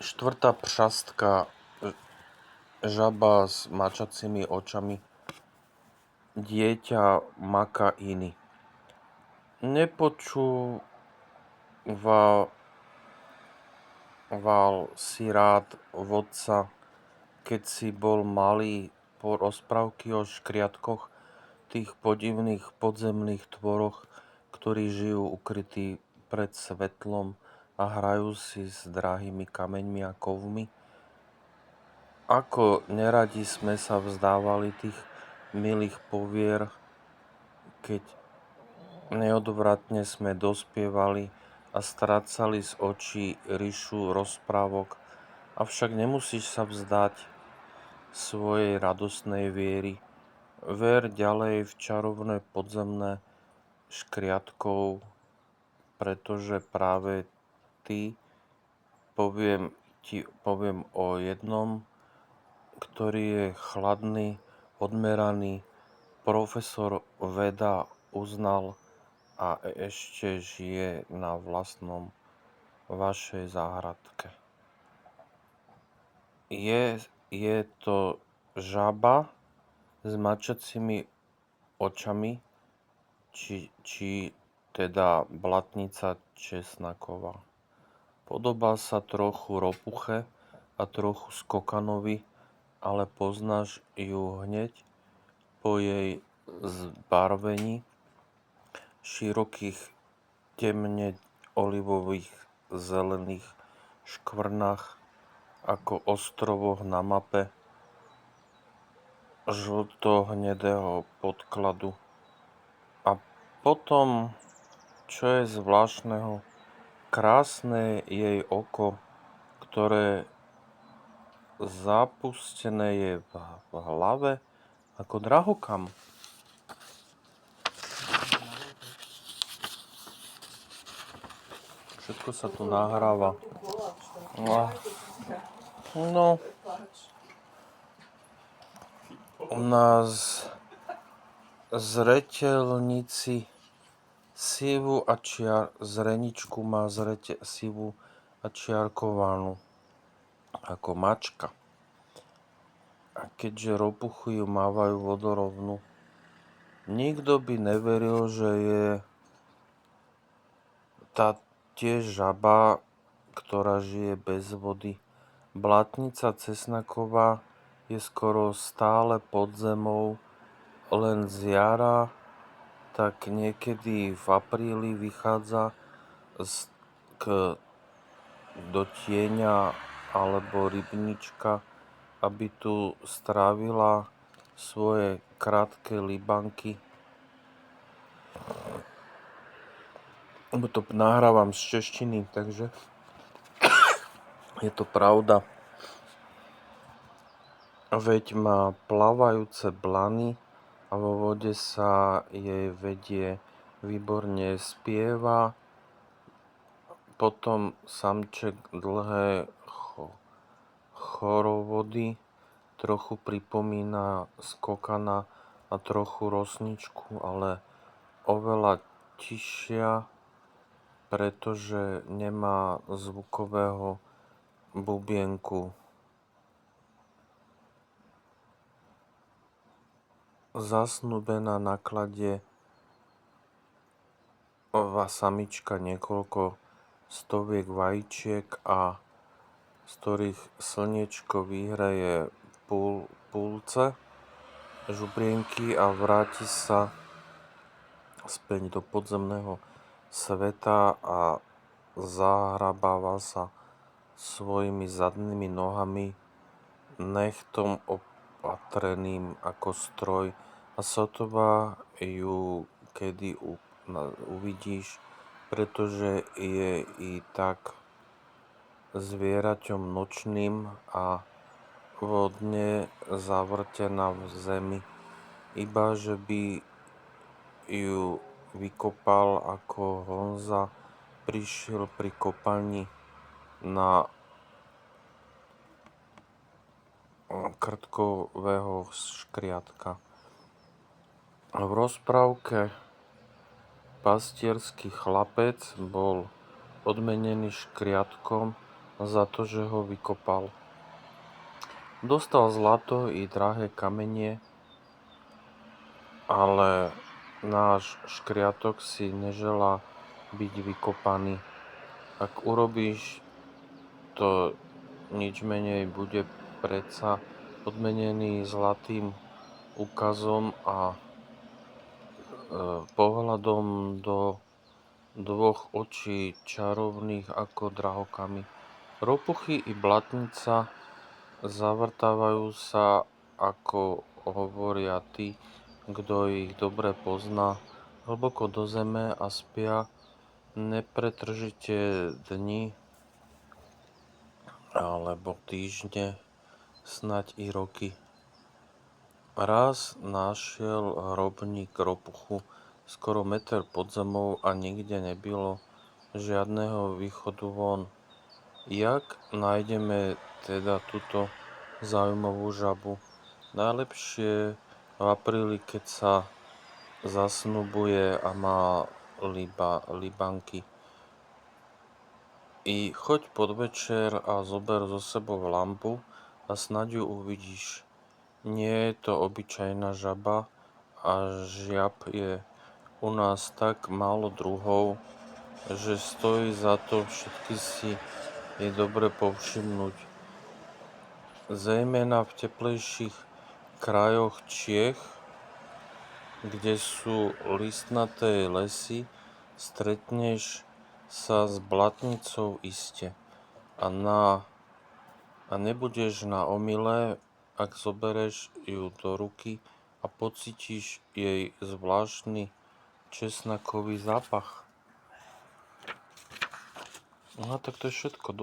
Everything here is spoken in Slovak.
Štvrtá přastka, žaba s mačacími očami, dieťa maka iny. Nepočúval si rád vodca, keď si bol malý, po rozprávky o škriatkoch, tých podivných podzemných tvoroch, ktorí žijú ukrytí pred svetlom a hrajú si s drahými kameňmi a kovmi? Ako neradi sme sa vzdávali tých milých povier, keď neodvratne sme dospievali a strácali z očí ríšu rozprávok, avšak nemusíš sa vzdať svojej radostnej viery. Ver ďalej v čarovné podzemné škriatkov, pretože práve ty, poviem o jednom, ktorý je chladný, odmeraný, profesor veda uznal a ešte žije na vlastnom vašej záhradke. Je to žaba s mačacími očami, či teda blatnica česnaková. Podobá sa trochu ropuche a trochu skokanovi, ale poznáš ju hneď po jej zbarvení, širokých temne olivových zelených škvrnách ako ostrovoch na mape žlto-hnedého podkladu. A potom, čo je zvláštneho, krásne jej oko, ktoré zapustené je v hlave ako drahokam. Všetko sa tu nahráva. No, u nás zreteľnici zreničku má sivú a čiarkovanú ako mačka. A keďže ropuchy ju mávajú vodorovnú, nikto by neveril, že je tá tiež žaba, ktorá žije bez vody. Blatnica cesnaková je skoro stále pod zemou, len z jara, tak niekedy v apríli vychádza do tieňa alebo rybnička, aby tu strávila svoje krátke libanky. Lebo to nahrávam z češtiny, takže je to pravda. Veď má plávajúce blany a vo vode sa jej vedie výborne, spieva. Potom samček dlhé chorovody, trochu pripomína skokana a trochu rosničku, ale oveľa tiššia, pretože nemá zvukového bubienku. Zasnúbená na klade samička niekoľko stoviek vajíčiek, a z ktorých slniečko vyhreje púlce žubrienky a vráti sa späť do podzemného sveta a zahrabáva sa svojimi zadnými nohami nechtom opatreným ako stroj, a sotva ju kedy uvidíš, pretože je i tak zvieraťom nočným a vodne zavrtená v zemi, iba že by ju vykopal ako Honza prišiel pri kopaní na krtkového škriatka. V rozprávke pastierský chlapec bol odmenený škriatkom za to, že ho vykopal. Dostal zlato i drahé kamenie, ale náš škriatok si neželá byť vykopaný. Ak urobíš to, nič menej bude predsa odmenený zlatým úkazom a pohľadom do dvoch očí čarovných ako drahokamy. Ropuchy i blatnica zavrtávajú sa, ako hovoria tí, kto ich dobre pozná, hlboko do zeme a spia nepretržite dni alebo týždne, snať i roky. Raz našiel hrobník ropuchu skoro meter pod zemou a nikde nebylo žiadneho východu von. Jak nájdeme teda túto zaujímavú žabu? Najlepšie v apríli, keď sa zasnubuje a má libanky. I choď podvečer a zober so sebou lampu a snáď ju uvidíš. Nie je to obyčajná žaba a žiab je u nás tak málo druhov, že stojí za to všetky si je dobre povšimnúť. Zejména v teplejších krajoch Čiech, kde sú listnaté lesy, stretneš sa s blatnicou iste a nebudeš na omyle, ak zobereš ju do ruky a pocítiš jej zvláštny česnakový zápach. No tak to je všetko.